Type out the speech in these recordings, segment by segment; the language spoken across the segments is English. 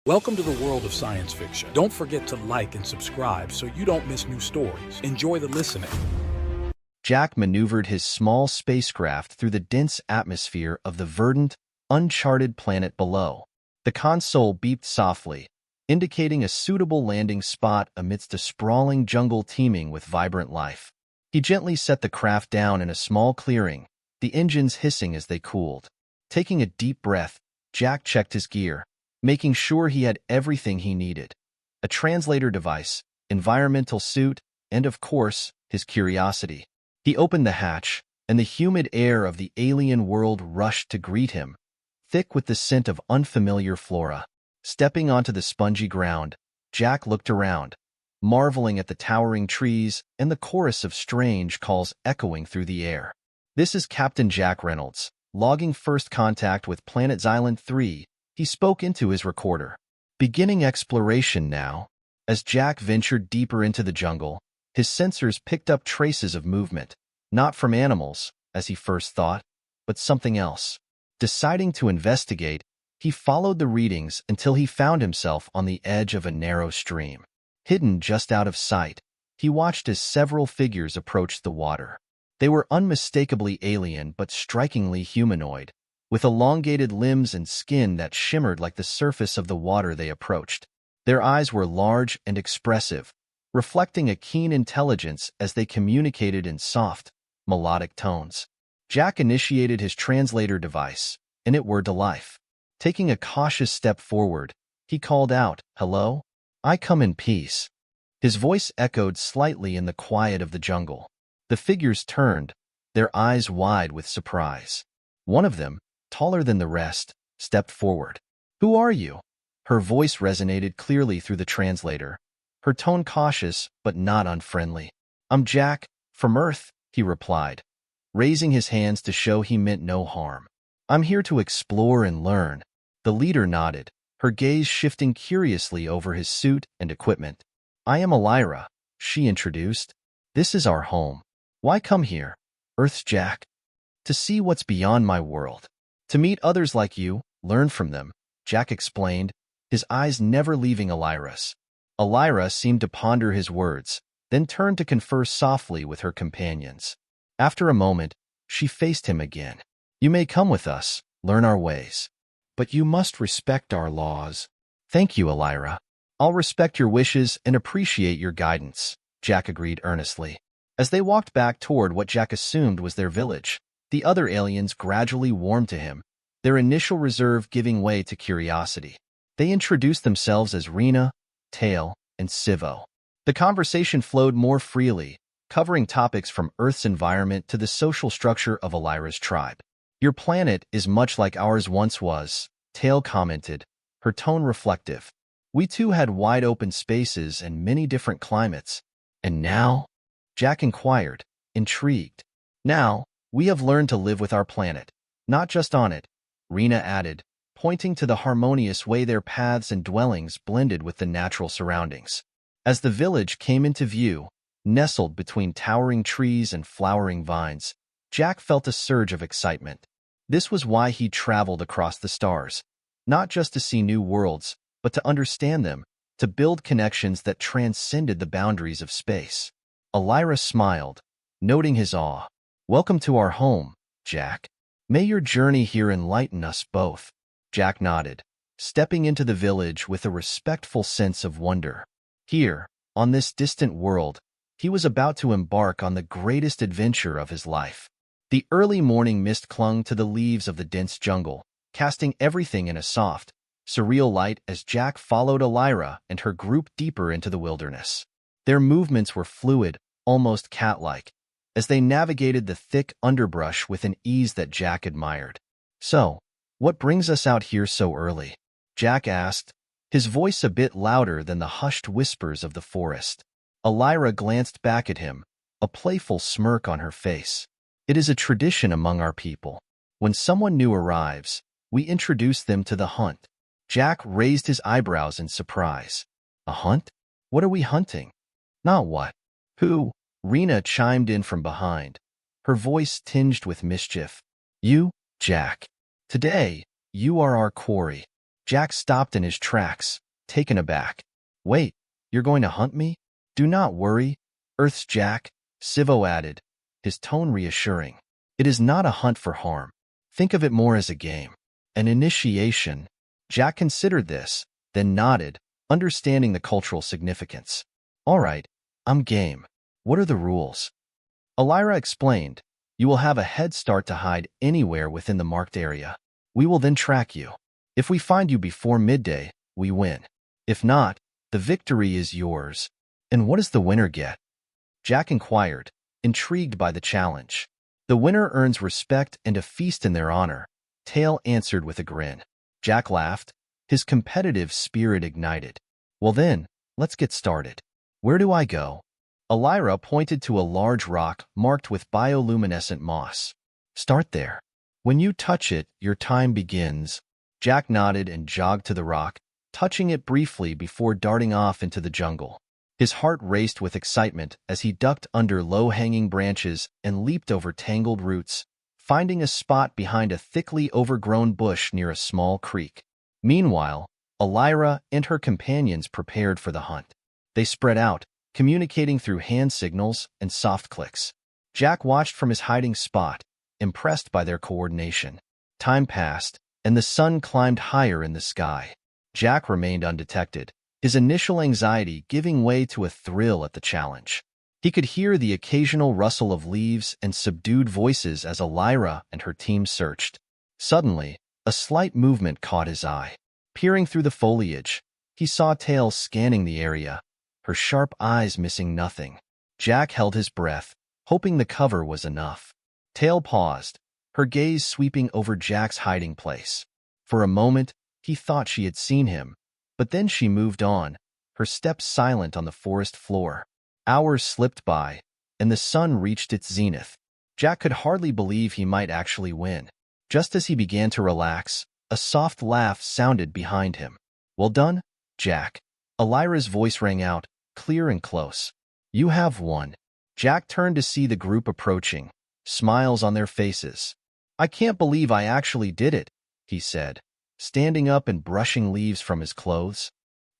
Welcome to the world of science fiction. Don't forget to like and subscribe so you don't miss new stories. Enjoy the listening. Jack maneuvered his small spacecraft through the dense atmosphere of the verdant, uncharted planet below. The console beeped softly, indicating a suitable landing spot amidst a sprawling jungle teeming with vibrant life. He gently set the craft down in a small clearing, the engines hissing as they cooled. Taking a deep breath, Jack checked his gear, making sure he had everything he needed. A translator device, environmental suit, and of course, his curiosity. He opened the hatch, and the humid air of the alien world rushed to greet him, thick with the scent of unfamiliar flora. Stepping onto the spongy ground, Jack looked around, marveling at the towering trees and the chorus of strange calls echoing through the air. "This is Captain Jack Reynolds, logging first contact with Planet Island 3, he spoke into his recorder. Beginning exploration now. As Jack ventured deeper into the jungle, his sensors picked up traces of movement, not from animals, as he first thought, but something else. Deciding to investigate, he followed the readings until he found himself on the edge of a narrow stream. Hidden just out of sight, he watched as several figures approached the water. They were unmistakably alien but strikingly humanoid, with elongated limbs and skin that shimmered like the surface of the water they approached. Their eyes were large and expressive, reflecting a keen intelligence as they communicated in soft, melodic tones. Jack initiated his translator device, and it whirred to life. Taking a cautious step forward, he called out, "Hello? I come in peace." His voice echoed slightly in the quiet of the jungle. The figures turned, their eyes wide with surprise. One of them, taller than the rest, stepped forward. "Who are you?" Her voice resonated clearly through the translator, her tone cautious but not unfriendly. "I'm Jack, from Earth," he replied, raising his hands to show he meant no harm. "I'm here to explore and learn." The leader nodded, her gaze shifting curiously over his suit and equipment. "I am Elira," she introduced. "This is our home." "Why come here?" "Earth's Jack." "To see what's beyond my world. To meet others like you, learn from them," Jack explained, his eyes never leaving Elira's. Elira seemed to ponder his words, then turned to confer softly with her companions. After a moment, she faced him again. "You may come with us, learn our ways. But you must respect our laws." "Thank you, Elira. I'll respect your wishes and appreciate your guidance," Jack agreed earnestly. As they walked back toward what Jack assumed was their village, the other aliens gradually warmed to him, their initial reserve giving way to curiosity. They introduced themselves as Rena, Tail, and Sivo. The conversation flowed more freely, covering topics from Earth's environment to the social structure of Elira's tribe. "Your planet is much like ours once was," Tail commented, her tone reflective. "We too had wide-open spaces and many different climates. And now?" Jack inquired, intrigued. "Now, we have learned to live with our planet, not just on it," Rena added, pointing to the harmonious way their paths and dwellings blended with the natural surroundings. As the village came into view, nestled between towering trees and flowering vines, Jack felt a surge of excitement. This was why he traveled across the stars, not just to see new worlds, but to understand them, to build connections that transcended the boundaries of space. Elira smiled, noting his awe. "Welcome to our home, Jack. May your journey here enlighten us both." Jack nodded, stepping into the village with a respectful sense of wonder. Here, on this distant world, he was about to embark on the greatest adventure of his life. The early morning mist clung to the leaves of the dense jungle, casting everything in a soft, surreal light as Jack followed Elira and her group deeper into the wilderness. Their movements were fluid, almost cat-like, as they navigated the thick underbrush with an ease that Jack admired. "So, what brings us out here so early?" Jack asked, his voice a bit louder than the hushed whispers of the forest. Elira glanced back at him, a playful smirk on her face. "It is a tradition among our people. When someone new arrives, we introduce them to the hunt." Jack raised his eyebrows in surprise. "A hunt? What are we hunting?" "Not what. Who?" Rena chimed in from behind, her voice tinged with mischief. "You, Jack. Today, you are our quarry." Jack stopped in his tracks, taken aback. Wait, you're going to hunt me? Do not worry, Earth's Jack, Sivo added, his tone reassuring. It is not a hunt for harm. Think of it more as a game. An initiation. Jack considered this, then nodded, understanding the cultural significance. All right, I'm game. What are the rules? Elira explained, you will have a head start to hide anywhere within the marked area. We will then track you. If we find you before midday, we win. If not, the victory is yours. And what does the winner get? Jack inquired, intrigued by the challenge. The winner earns respect and a feast in their honor, Tail answered with a grin. Jack laughed, his competitive spirit ignited. Well then, let's get started. Where do I go? Elira pointed to a large rock marked with bioluminescent moss. Start there. When you touch it, your time begins. Jack nodded and jogged to the rock, touching it briefly before darting off into the jungle. His heart raced with excitement as he ducked under low-hanging branches and leaped over tangled roots, finding a spot behind a thickly overgrown bush near a small creek. Meanwhile, Elira and her companions prepared for the hunt. They spread out, communicating through hand signals and soft clicks. Jack watched from his hiding spot, impressed by their coordination. Time passed, and the sun climbed higher in the sky. Jack remained undetected, his initial anxiety giving way to a thrill at the challenge. He could hear the occasional rustle of leaves and subdued voices as Elira and her team searched. Suddenly, a slight movement caught his eye. Peering through the foliage, he saw Tail scanning the area, her sharp eyes missing nothing. Jack held his breath, hoping the cover was enough. Tail paused, her gaze sweeping over Jack's hiding place. For a moment, he thought she had seen him, but then she moved on, her steps silent on the forest floor. Hours slipped by, and the sun reached its zenith. Jack could hardly believe he might actually win. Just as he began to relax, a soft laugh sounded behind him. Well done, Jack. Elira's voice rang out, clear and close. You have won. Jack turned to see the group approaching, smiles on their faces. I can't believe I actually did it, he said, standing up and brushing leaves from his clothes.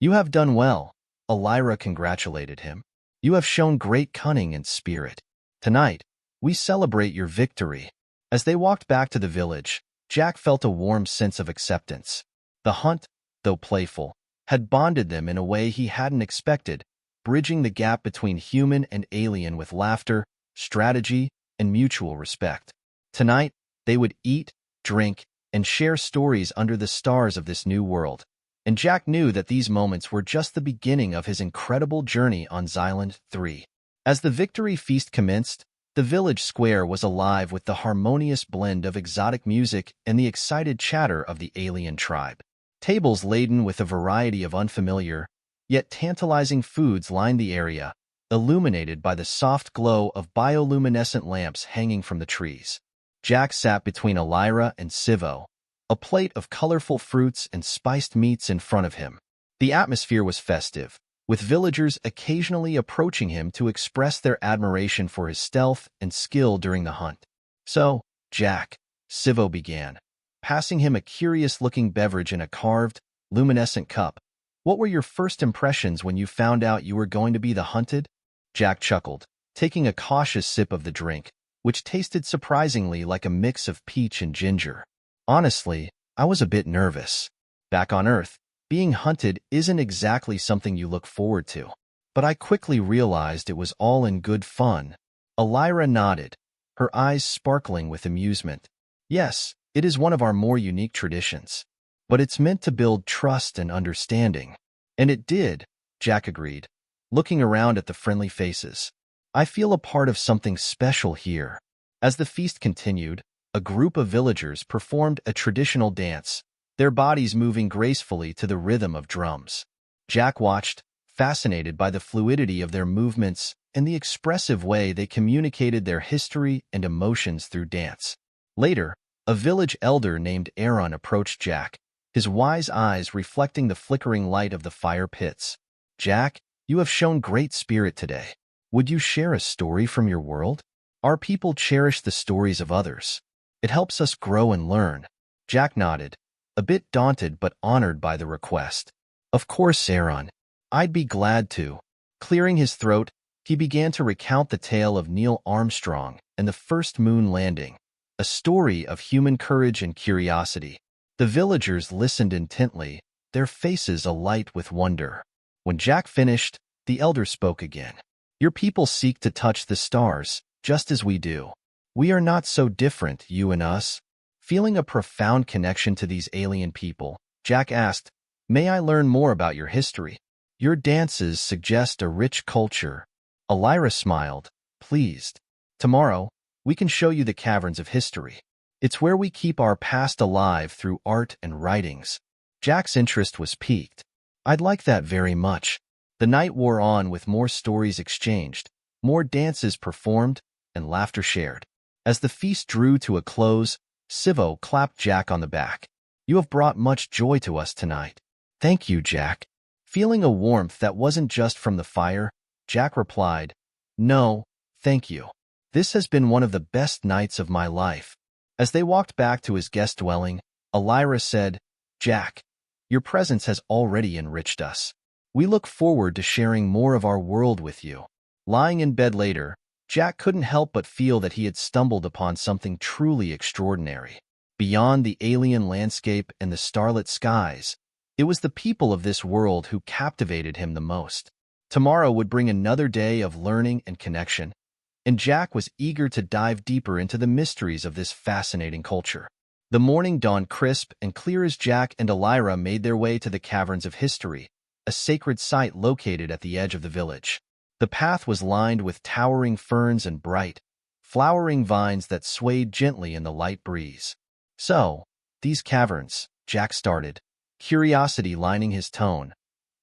You have done well, Elira congratulated him. You have shown great cunning and spirit. Tonight, we celebrate your victory. As they walked back to the village, Jack felt a warm sense of acceptance. The hunt, though playful, had bonded them in a way he hadn't expected, bridging the gap between human and alien with laughter, strategy, and mutual respect. Tonight, they would eat, drink, and share stories under the stars of this new world. And Jack knew that these moments were just the beginning of his incredible journey on Xyland 3. As the victory feast commenced, the village square was alive with the harmonious blend of exotic music and the excited chatter of the alien tribe. Tables laden with a variety of unfamiliar, yet tantalizing foods lined the area, illuminated by the soft glow of bioluminescent lamps hanging from the trees. Jack sat between Elira and Sivo, a plate of colorful fruits and spiced meats in front of him. The atmosphere was festive, with villagers occasionally approaching him to express their admiration for his stealth and skill during the hunt. So, Jack, Sivo began, passing him a curious-looking beverage in a carved, luminescent cup. What were your first impressions when you found out you were going to be the hunted? Jack chuckled, taking a cautious sip of the drink, which tasted surprisingly like a mix of peach and ginger. Honestly, I was a bit nervous. Back on Earth, being hunted isn't exactly something you look forward to. But I quickly realized it was all in good fun. Elira nodded, her eyes sparkling with amusement. Yes, it is one of our more unique traditions. But it's meant to build trust and understanding. And it did, Jack agreed, looking around at the friendly faces. I feel a part of something special here. As the feast continued, a group of villagers performed a traditional dance, their bodies moving gracefully to the rhythm of drums. Jack watched, fascinated by the fluidity of their movements and the expressive way they communicated their history and emotions through dance. Later, a village elder named Aaron approached Jack, his wise eyes reflecting the flickering light of the fire pits. Jack, you have shown great spirit today. Would you share a story from your world? Our people cherish the stories of others. It helps us grow and learn. Jack nodded, a bit daunted but honored by the request. Of course, Aaron. I'd be glad to. Clearing his throat, he began to recount the tale of Neil Armstrong and the first moon landing, a story of human courage and curiosity. The villagers listened intently, their faces alight with wonder. When Jack finished, the elder spoke again. Your people seek to touch the stars, just as we do. We are not so different, you and us. Feeling a profound connection to these alien people, Jack asked, May I learn more about your history? Your dances suggest a rich culture. Elira smiled, pleased. Tomorrow, we can show you the caverns of history. It's where we keep our past alive through art and writings. Jack's interest was piqued. I'd like that very much. The night wore on with more stories exchanged, more dances performed, and laughter shared. As the feast drew to a close, Sivo clapped Jack on the back. You have brought much joy to us tonight. Thank you, Jack. Feeling a warmth that wasn't just from the fire, Jack replied, No, thank you. This has been one of the best nights of my life. As they walked back to his guest dwelling, Elira said, Jack, your presence has already enriched us. We look forward to sharing more of our world with you. Lying in bed later, Jack couldn't help but feel that he had stumbled upon something truly extraordinary. Beyond the alien landscape and the starlit skies, it was the people of this world who captivated him the most. Tomorrow would bring another day of learning and connection, and Jack was eager to dive deeper into the mysteries of this fascinating culture. The morning dawned crisp and clear as Jack and Elira made their way to the Caverns of History, a sacred site located at the edge of the village. The path was lined with towering ferns and bright, flowering vines that swayed gently in the light breeze. So, these caverns, Jack started, curiosity lining his tone.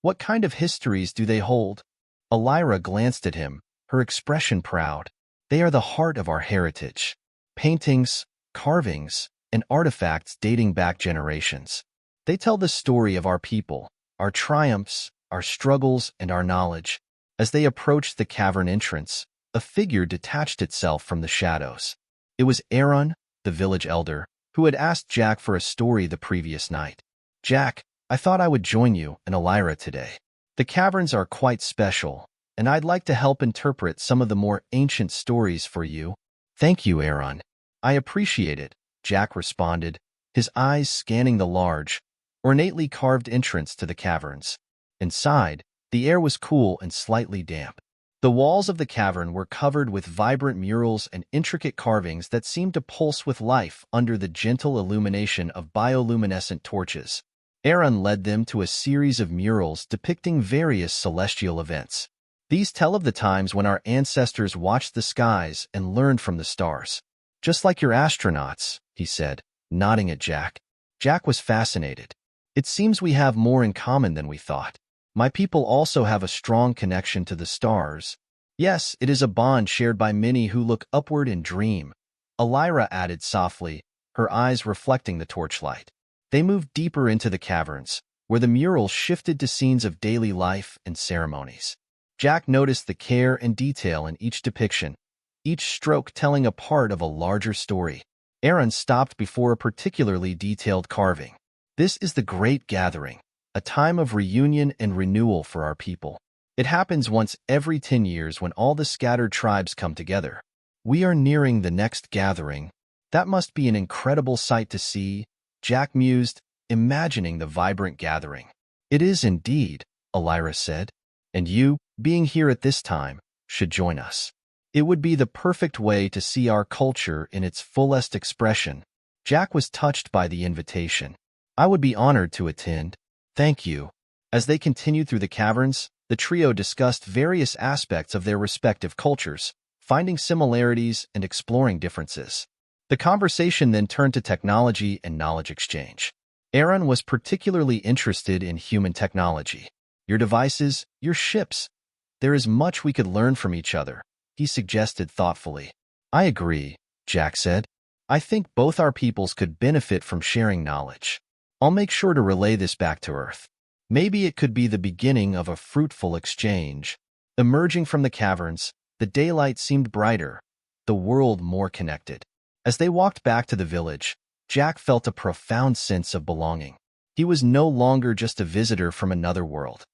What kind of histories do they hold? Elira glanced at him, her expression proud. They are the heart of our heritage. Paintings, carvings, and artifacts dating back generations. They tell the story of our people, our triumphs, our struggles, and our knowledge. As they approached the cavern entrance, a figure detached itself from the shadows. It was Aaron, the village elder, who had asked Jack for a story the previous night. Jack, I thought I would join you and Elira today. The caverns are quite special, and I'd like to help interpret some of the more ancient stories for you. Thank you, Aaron. I appreciate it, Jack responded, his eyes scanning the large, ornately carved entrance to the caverns. Inside, the air was cool and slightly damp. The walls of the cavern were covered with vibrant murals and intricate carvings that seemed to pulse with life under the gentle illumination of bioluminescent torches. Aaron led them to a series of murals depicting various celestial events. These tell of the times when our ancestors watched the skies and learned from the stars. Just like your astronauts, he said, nodding at Jack. Jack was fascinated. It seems we have more in common than we thought. My people also have a strong connection to the stars. Yes, it is a bond shared by many who look upward and dream. Elira added softly, her eyes reflecting the torchlight. They moved deeper into the caverns, where the murals shifted to scenes of daily life and ceremonies. Jack noticed the care and detail in each depiction, each stroke telling a part of a larger story. Aaron stopped before a particularly detailed carving. This is the Great Gathering, a time of reunion and renewal for our people. It happens once every 10 years when all the scattered tribes come together. We are nearing the next gathering. That must be an incredible sight to see, Jack mused, imagining the vibrant gathering. It is indeed, Elira said. And you, being here at this time, should join us. It would be the perfect way to see our culture in its fullest expression. Jack was touched by the invitation. I would be honored to attend. Thank you. As they continued through the caverns, the trio discussed various aspects of their respective cultures, finding similarities and exploring differences. The conversation then turned to technology and knowledge exchange. Aaron was particularly interested in human technology. Your devices, your ships. There is much we could learn from each other, he suggested thoughtfully. I agree, Jack said. I think both our peoples could benefit from sharing knowledge. I'll make sure to relay this back to Earth. Maybe it could be the beginning of a fruitful exchange. Emerging from the caverns, the daylight seemed brighter, the world more connected. As they walked back to the village, Jack felt a profound sense of belonging. He was no longer just a visitor from another world.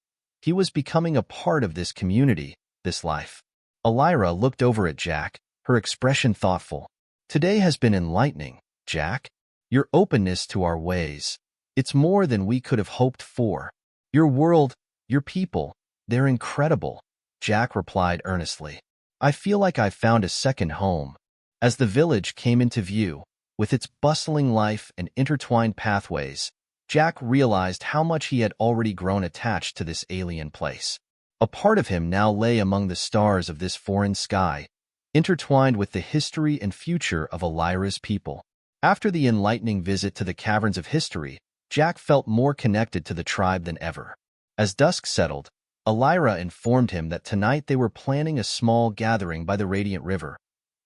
He was becoming a part of this community, this life. Elira looked over at Jack, her expression thoughtful. Today has been enlightening, Jack. Your openness to our ways. It's more than we could have hoped for. Your world, your people, they're incredible, Jack replied earnestly. I feel like I've found a second home. As the village came into view, with its bustling life and intertwined pathways, Jack realized how much he had already grown attached to this alien place. A part of him now lay among the stars of this foreign sky, intertwined with the history and future of Elira's people. After the enlightening visit to the caverns of history, Jack felt more connected to the tribe than ever. As dusk settled, Elira informed him that tonight they were planning a small gathering by the Radiant River,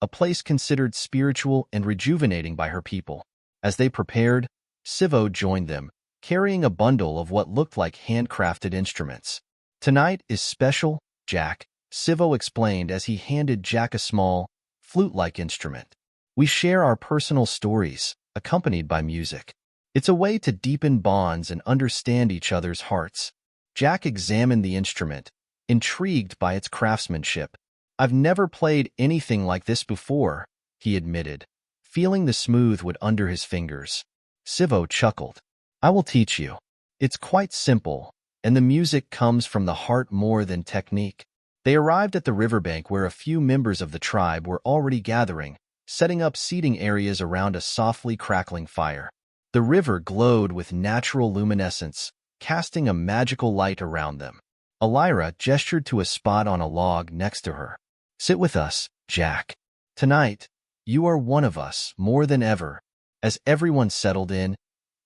a place considered spiritual and rejuvenating by her people. As they prepared, Sivo joined them, carrying a bundle of what looked like handcrafted instruments. Tonight is special, Jack, Sivo explained as he handed Jack a small, flute-like instrument. We share our personal stories, accompanied by music. It's a way to deepen bonds and understand each other's hearts. Jack examined the instrument, intrigued by its craftsmanship. I've never played anything like this before, he admitted, feeling the smooth wood under his fingers. Sivo chuckled. I will teach you. It's quite simple, and the music comes from the heart more than technique. They arrived at the riverbank where a few members of the tribe were already gathering, setting up seating areas around a softly crackling fire. The river glowed with natural luminescence, casting a magical light around them. Elira gestured to a spot on a log next to her. Sit with us, Jack. Tonight, you are one of us more than ever. As everyone settled in,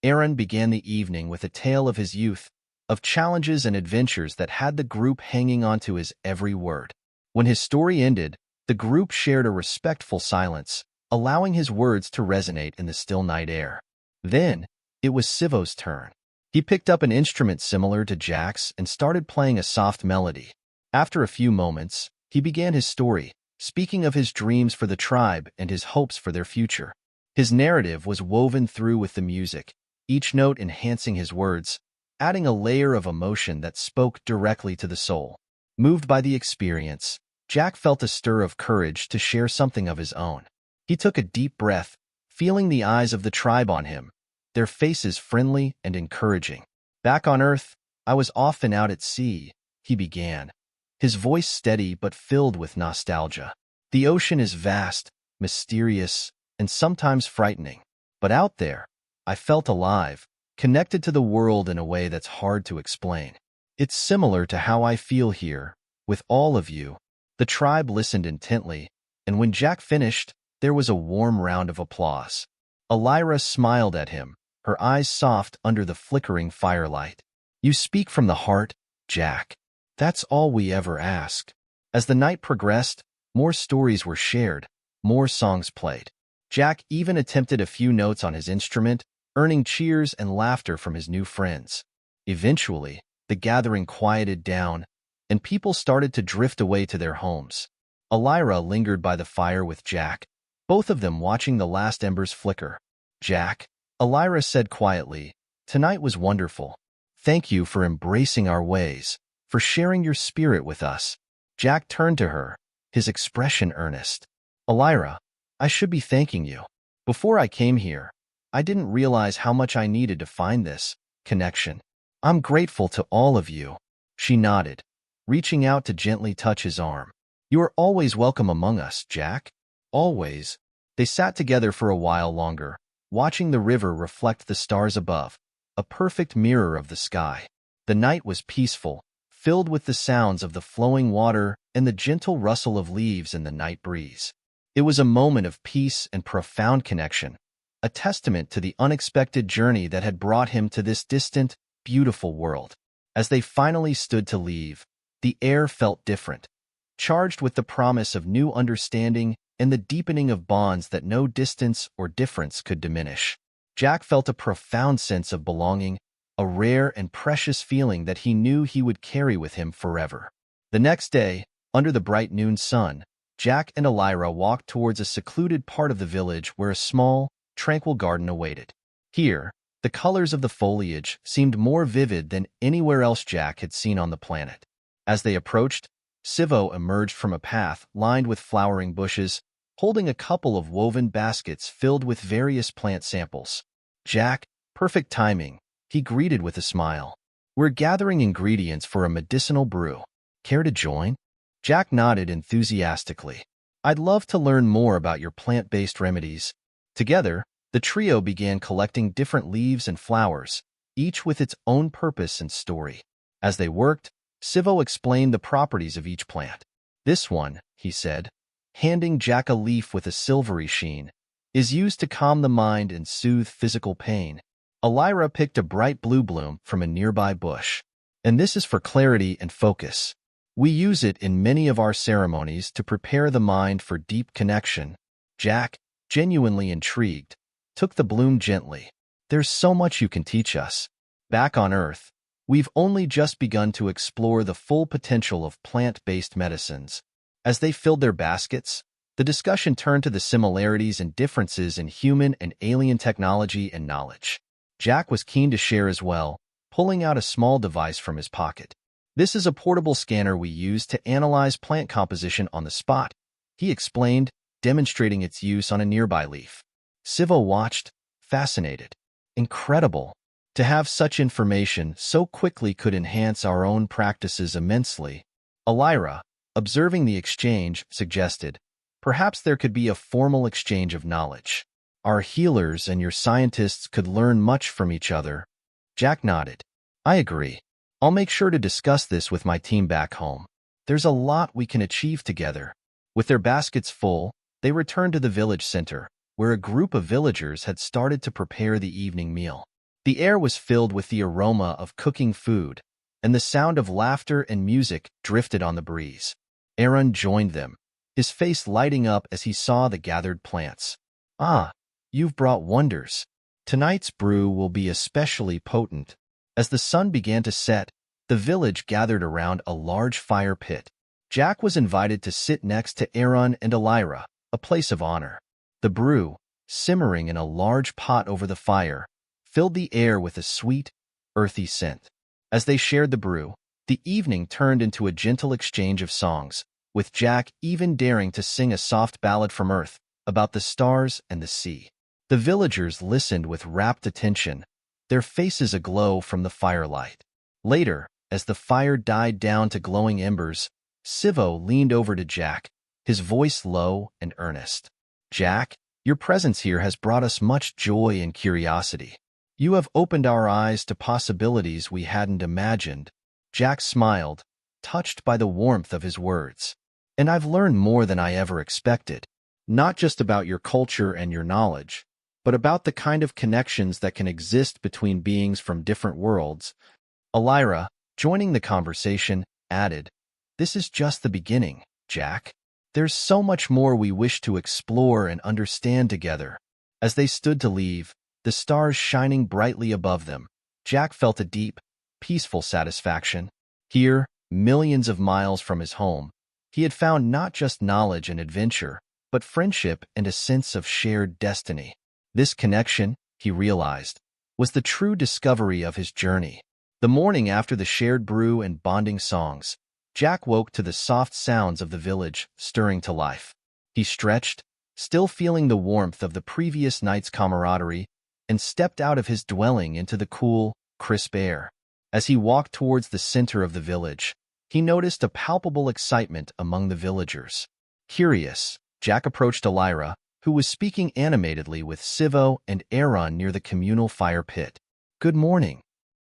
Aaron began the evening with a tale of his youth, of challenges and adventures that had the group hanging onto his every word. When his story ended, the group shared a respectful silence, allowing his words to resonate in the still night air. Then, it was Sivo's turn. He picked up an instrument similar to Jack's and started playing a soft melody. After a few moments, he began his story, speaking of his dreams for the tribe and his hopes for their future. His narrative was woven through with the music, each note enhancing his words, adding a layer of emotion that spoke directly to the soul. Moved by the experience, Jack felt a stir of courage to share something of his own. He took a deep breath, feeling the eyes of the tribe on him, their faces friendly and encouraging. Back on Earth, I was often out at sea, he began, his voice steady but filled with nostalgia. The ocean is vast, mysterious, and sometimes frightening. But out there, I felt alive, connected to the world in a way that's hard to explain. It's similar to how I feel here, with all of you. The tribe listened intently, and when Jack finished, there was a warm round of applause. Elira smiled at him, her eyes soft under the flickering firelight. You speak from the heart, Jack. That's all we ever ask. As the night progressed, more stories were shared, more songs played. Jack even attempted a few notes on his instrument, earning cheers and laughter from his new friends. Eventually, the gathering quieted down, and people started to drift away to their homes. Elira lingered by the fire with Jack, both of them watching the last embers flicker. Jack, Elira said quietly, tonight was wonderful. Thank you for embracing our ways, for sharing your spirit with us. Jack turned to her, his expression earnest. Elira, I should be thanking you. Before I came here, I didn't realize how much I needed to find this connection. I'm grateful to all of you. She nodded, reaching out to gently touch his arm. You are always welcome among us, Jack. Always. They sat together for a while longer, watching the river reflect the stars above, a perfect mirror of the sky. The night was peaceful, filled with the sounds of the flowing water and the gentle rustle of leaves in the night breeze. It was a moment of peace and profound connection, a testament to the unexpected journey that had brought him to this distant, beautiful world. As they finally stood to leave, the air felt different, charged with the promise of new understanding and the deepening of bonds that no distance or difference could diminish. Jack felt a profound sense of belonging, a rare and precious feeling that he knew he would carry with him forever. The next day, under the bright noon sun, Jack and Elira walked towards a secluded part of the village where a small, tranquil garden awaited. Here, the colors of the foliage seemed more vivid than anywhere else Jack had seen on the planet. As they approached, Sivo emerged from a path lined with flowering bushes, holding a couple of woven baskets filled with various plant samples. Jack, perfect timing, he greeted with a smile. We're gathering ingredients for a medicinal brew. Care to join? Jack nodded enthusiastically. I'd love to learn more about your plant-based remedies. Together, the trio began collecting different leaves and flowers, each with its own purpose and story. As they worked, Sivo explained the properties of each plant. This one, he said, handing Jack a leaf with a silvery sheen, is used to calm the mind and soothe physical pain. Elira picked a bright blue bloom from a nearby bush. And this is for clarity and focus. We use it in many of our ceremonies to prepare the mind for deep connection. Jack, genuinely intrigued, took the bloom gently. There's so much you can teach us. Back on Earth, we've only just begun to explore the full potential of plant-based medicines. As they filled their baskets, the discussion turned to the similarities and differences in human and alien technology and knowledge. Jack was keen to share as well, pulling out a small device from his pocket. This is a portable scanner we use to analyze plant composition on the spot, he explained, demonstrating its use on a nearby leaf. Sivo watched, fascinated. Incredible. To have such information so quickly could enhance our own practices immensely. Elira, observing the exchange, suggested, perhaps there could be a formal exchange of knowledge. Our healers and your scientists could learn much from each other. Jack nodded. I agree. I'll make sure to discuss this with my team back home. There's a lot we can achieve together. With their baskets full, they returned to the village center, where a group of villagers had started to prepare the evening meal. The air was filled with the aroma of cooking food, and the sound of laughter and music drifted on the breeze. Aaron joined them, his face lighting up as he saw the gathered plants. Ah, you've brought wonders. Tonight's brew will be especially potent. As the sun began to set, the village gathered around a large fire pit. Jack was invited to sit next to Aaron and Elira, a place of honor. The brew, simmering in a large pot over the fire, filled the air with a sweet, earthy scent. As they shared the brew, the evening turned into a gentle exchange of songs, with Jack even daring to sing a soft ballad from Earth about the stars and the sea. The villagers listened with rapt attention, their faces aglow from the firelight. Later, as the fire died down to glowing embers, Sivo leaned over to Jack, his voice low and earnest. Jack, your presence here has brought us much joy and curiosity. You have opened our eyes to possibilities we hadn't imagined. Jack smiled, touched by the warmth of his words. And I've learned more than I ever expected. Not just about your culture and your knowledge, but about the kind of connections that can exist between beings from different worlds. Elira, joining the conversation, added, This is just the beginning, Jack. There's so much more we wish to explore and understand together. As they stood to leave, the stars shining brightly above them, Jack felt a deep, peaceful satisfaction. Here, millions of miles from his home, he had found not just knowledge and adventure, but friendship and a sense of shared destiny. This connection, he realized, was the true discovery of his journey. The morning after the shared brew and bonding songs, Jack woke to the soft sounds of the village stirring to life. He stretched, still feeling the warmth of the previous night's camaraderie, and stepped out of his dwelling into the cool, crisp air. As he walked towards the center of the village, he noticed a palpable excitement among the villagers. Curious, Jack approached Elira, who was speaking animatedly with Sivo and Aaron near the communal fire pit. Good morning.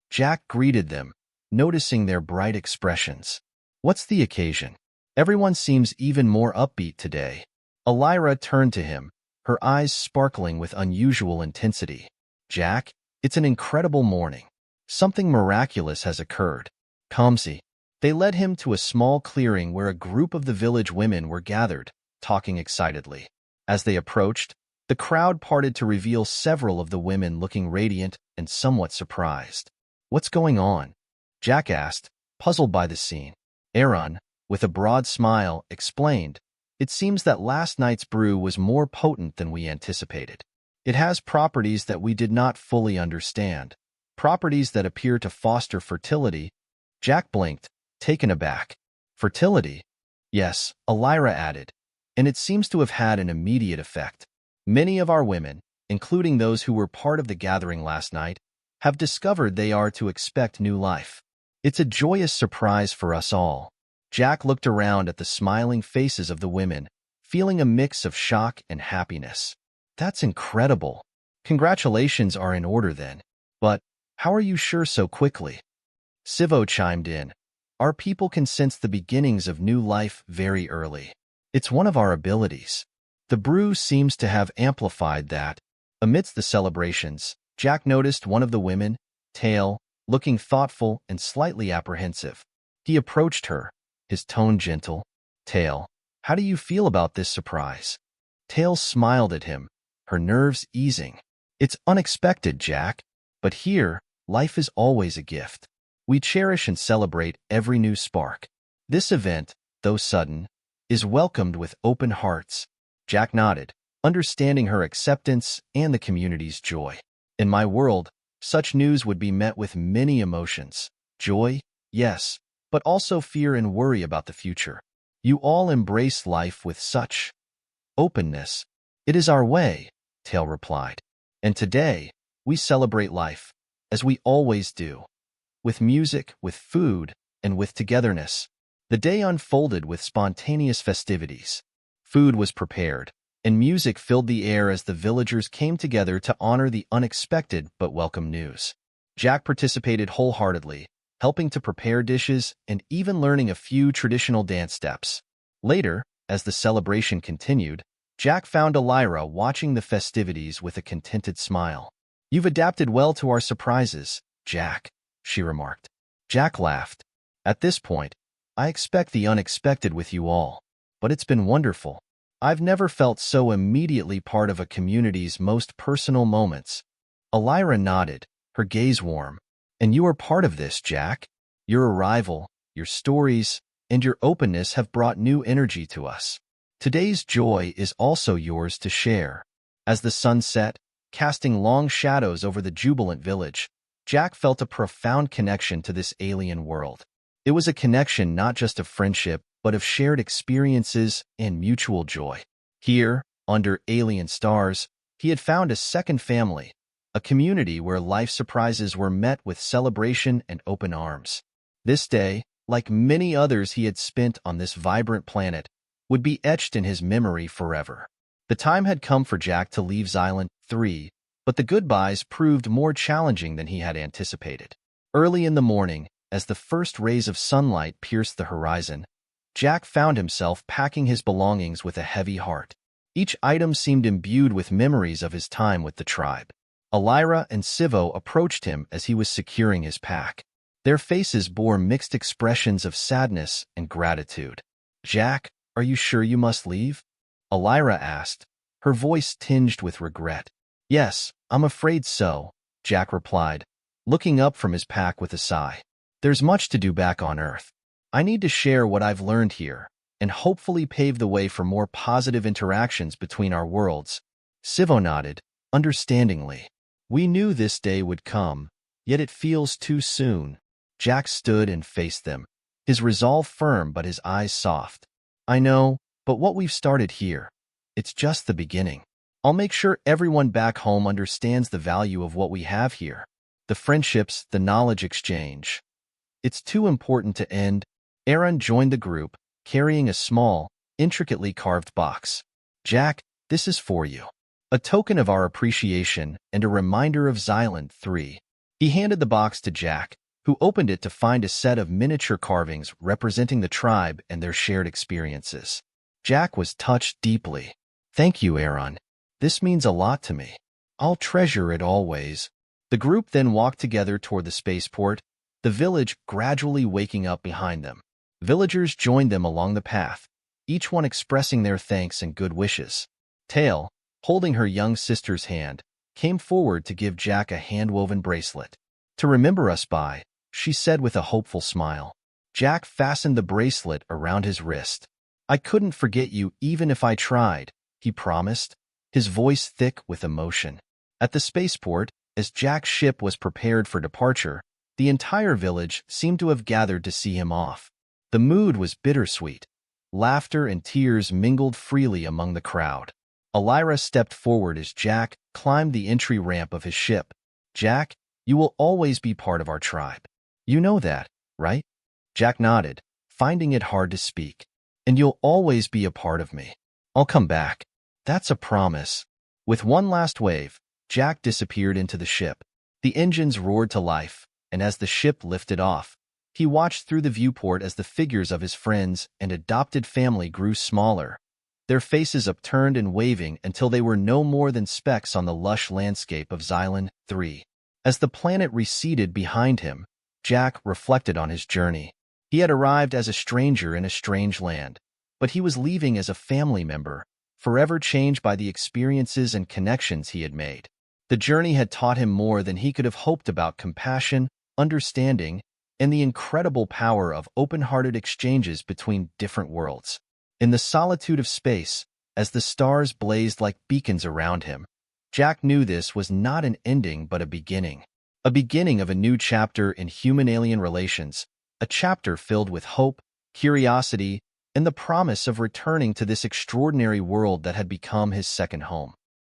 Jack greeted them, noticing their bright expressions. What's the occasion? Everyone seems even more upbeat today. Elira turned to him, her eyes sparkling with unusual intensity. Jack, it's an incredible morning. Something miraculous has occurred. Kamsi. They led him to a small clearing where a group of the village women were gathered, talking excitedly. As they approached, the crowd parted to reveal several of the women looking radiant and somewhat surprised. What's going on? Jack asked, puzzled by the scene. Aaron, with a broad smile, explained, It seems that last night's brew was more potent than we anticipated. It has properties that we did not fully understand, properties that appear to foster fertility. Jack blinked, taken aback. Fertility? Yes, Elira added, and it seems to have had an immediate effect. Many of our women, including those who were part of the gathering last night, have discovered they are to expect new life. It's a joyous surprise for us all. Jack looked around at the smiling faces of the women, feeling a mix of shock and happiness. That's incredible. Congratulations are in order then. But how are you sure so quickly? Sivo chimed in. Our people can sense the beginnings of new life very early. It's one of our abilities. The brew seems to have amplified that. Amidst the celebrations, Jack noticed one of the women, Tail, looking thoughtful and slightly apprehensive. He approached her, his tone gentle. Tail, how do you feel about this surprise? Tail smiled at him, her nerves easing. It's unexpected, Jack, but here, life is always a gift. We cherish and celebrate every new spark. This event, though sudden, is welcomed with open hearts. Jack nodded, understanding her acceptance and the community's joy. In my world, such news would be met with many emotions. Joy, yes, but also fear and worry about the future. You all embrace life with such openness. It is our way, Tail replied. And today, we celebrate life, as we always do. With music, with food, and with togetherness. The day unfolded with spontaneous festivities. Food was prepared, and music filled the air as the villagers came together to honor the unexpected but welcome news. Jack participated wholeheartedly, helping to prepare dishes and even learning a few traditional dance steps. Later, as the celebration continued, Jack found Elira watching the festivities with a contented smile. You've adapted well to our surprises, Jack, she remarked. Jack laughed. At this point, I expect the unexpected with you all, but it's been wonderful. I've never felt so immediately part of a community's most personal moments. Elira nodded, her gaze warm. And you are part of this, Jack. Your arrival, your stories, and your openness have brought new energy to us. Today's joy is also yours to share. As the sun set, casting long shadows over the jubilant village, Jack felt a profound connection to this alien world. It was a connection not just of friendship, but of shared experiences and mutual joy. Here, under alien stars, he had found a second family, a community where life surprises were met with celebration and open arms. This day, like many others he had spent on this vibrant planet, would be etched in his memory forever. The time had come for Jack to leave Xylem 3, but the goodbyes proved more challenging than he had anticipated. Early in the morning, as the first rays of sunlight pierced the horizon, Jack found himself packing his belongings with a heavy heart. Each item seemed imbued with memories of his time with the tribe. Elira and Sivo approached him as he was securing his pack. Their faces bore mixed expressions of sadness and gratitude. Jack, are you sure you must leave? Elira asked, her voice tinged with regret. Yes, I'm afraid so, Jack replied, looking up from his pack with a sigh. There's much to do back on Earth. I need to share what I've learned here, and hopefully pave the way for more positive interactions between our worlds. Sivo nodded, understandingly. We knew this day would come, yet it feels too soon. Jack stood and faced them, his resolve firm but his eyes soft. I know, but what we've started here, it's just the beginning. I'll make sure everyone back home understands the value of what we have here. The friendships, the knowledge exchange. It's too important to end. Aaron joined the group, carrying a small, intricately carved box. Jack, this is for you. A token of our appreciation and a reminder of Xylem 3. He handed the box to Jack, who opened it to find a set of miniature carvings representing the tribe and their shared experiences. Jack was touched deeply. Thank you, Aaron. This means a lot to me. I'll treasure it always. The group then walked together toward the spaceport, the village gradually waking up behind them. Villagers joined them along the path, each one expressing their thanks and good wishes. Tail, holding her young sister's hand, came forward to give Jack a hand-woven bracelet. To remember us by, she said with a hopeful smile. Jack fastened the bracelet around his wrist. I couldn't forget you even if I tried, he promised, his voice thick with emotion. At the spaceport, as Jack's ship was prepared for departure, the entire village seemed to have gathered to see him off. The mood was bittersweet. Laughter and tears mingled freely among the crowd. Elira stepped forward as Jack climbed the entry ramp of his ship. "Jack, you will always be part of our tribe. You know that, right?" Jack nodded, finding it hard to speak. "And you'll always be a part of me. I'll come back. That's a promise." With one last wave, Jack disappeared into the ship. The engines roared to life, and as the ship lifted off, he watched through the viewport as the figures of his friends and adopted family grew smaller, their faces upturned and waving until they were no more than specks on the lush landscape of Xylan 3. As the planet receded behind him, Jack reflected on his journey. He had arrived as a stranger in a strange land, but he was leaving as a family member, forever changed by the experiences and connections he had made. The journey had taught him more than he could have hoped about compassion, understanding, and the incredible power of open-hearted exchanges between different worlds. In the solitude of space, as the stars blazed like beacons around him, Jack knew this was not an ending but a beginning of a new chapter in human-alien relations, a chapter filled with hope, curiosity, and the promise of returning to this extraordinary world that had become his second home.